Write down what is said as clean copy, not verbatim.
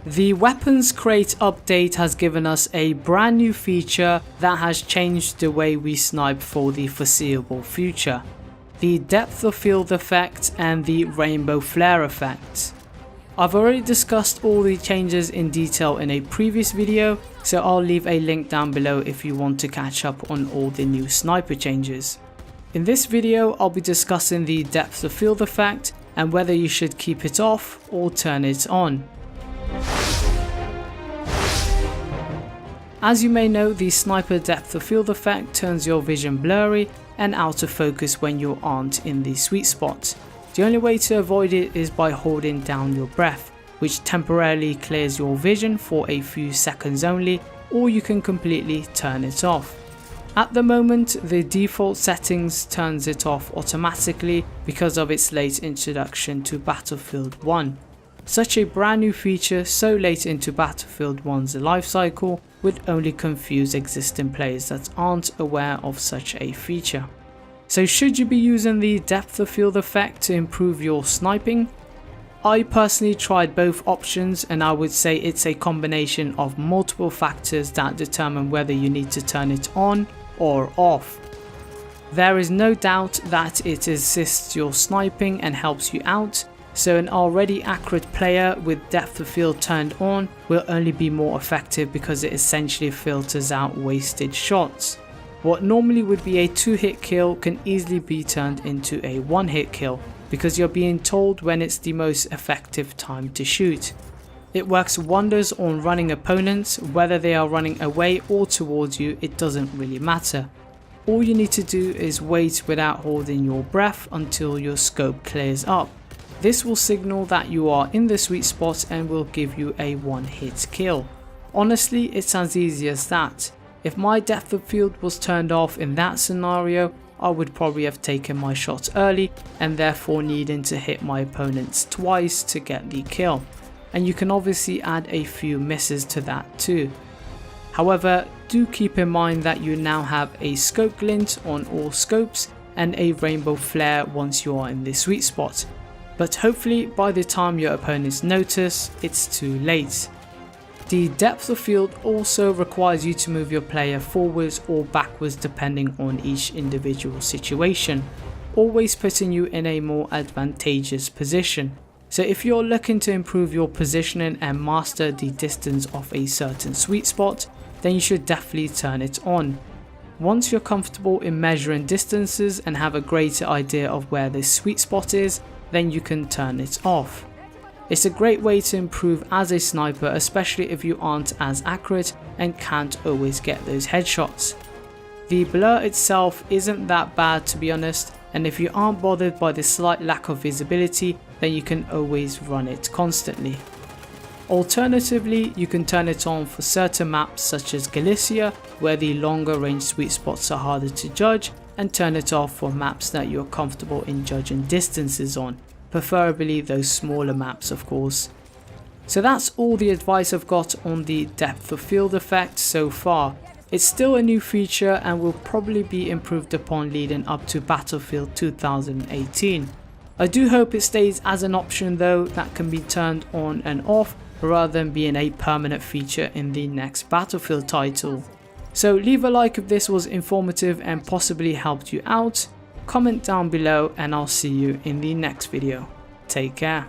The weapons crate update has given us a brand new feature that has changed the way we snipe for the foreseeable future. The depth of field effect and the rainbow flare effect. I've already discussed all the changes in detail in a previous video, so I'll leave a link down below if you want to catch up on all the new sniper changes. In this video I'll be discussing the depth of field effect and whether you should keep it off or turn it on. As you may know, the sniper depth of field effect turns your vision blurry and out of focus when you aren't in the sweet spot. The only way to avoid it is by holding down your breath, which temporarily clears your vision for a few seconds only, or you can completely turn it off. At the moment, the default settings turns it off automatically because of its late introduction to Battlefield 1. Such a brand new feature so late into Battlefield 1's lifecycle would only confuse existing players that aren't aware of such a feature. So should you be using the depth of field effect to improve your sniping? I personally tried both options and I would say it's a combination of multiple factors that determine whether you need to turn it on or off. There is no doubt that it assists your sniping and helps you out. So an already accurate player with depth of field turned on will only be more effective because it essentially filters out wasted shots. What normally would be a 2-hit kill can easily be turned into a 1-hit kill because you're being told when it's the most effective time to shoot. It works wonders on running opponents, whether they are running away or towards you, it doesn't really matter. All you need to do is wait without holding your breath until your scope clears up. This will signal that you are in the sweet spot and will give you a 1-hit kill. Honestly, it's as easy as that. If my depth of field was turned off in that scenario, I would probably have taken my shots early and therefore needing to hit my opponents twice to get the kill. And you can obviously add a few misses to that too. However, do keep in mind that you now have a scope glint on all scopes and a rainbow flare once you are in the sweet spot. But hopefully by the time your opponents notice, it's too late. The depth of field also requires you to move your player forwards or backwards depending on each individual situation, always putting you in a more advantageous position. So if you're looking to improve your positioning and master the distance of a certain sweet spot, then you should definitely turn it on. Once you're comfortable in measuring distances and have a greater idea of where this sweet spot is, then you can turn it off. It's a great way to improve as a sniper, especially if you aren't as accurate and can't always get those headshots. The blur itself isn't that bad to be honest, and if you aren't bothered by the slight lack of visibility, then you can always run it constantly. Alternatively, you can turn it on for certain maps such as Galicia, where the longer range sweet spots are harder to judge, and turn it off for maps that you're comfortable in judging distances on, preferably those smaller maps of course. So that's all the advice I've got on the depth of field effect so far. It's still a new feature and will probably be improved upon leading up to Battlefield 2018. I do hope it stays as an option though that can be turned on and off rather than being a permanent feature in the next Battlefield title. So leave a like if this was informative and possibly helped you out, comment down below and I'll see you in the next video. Take care.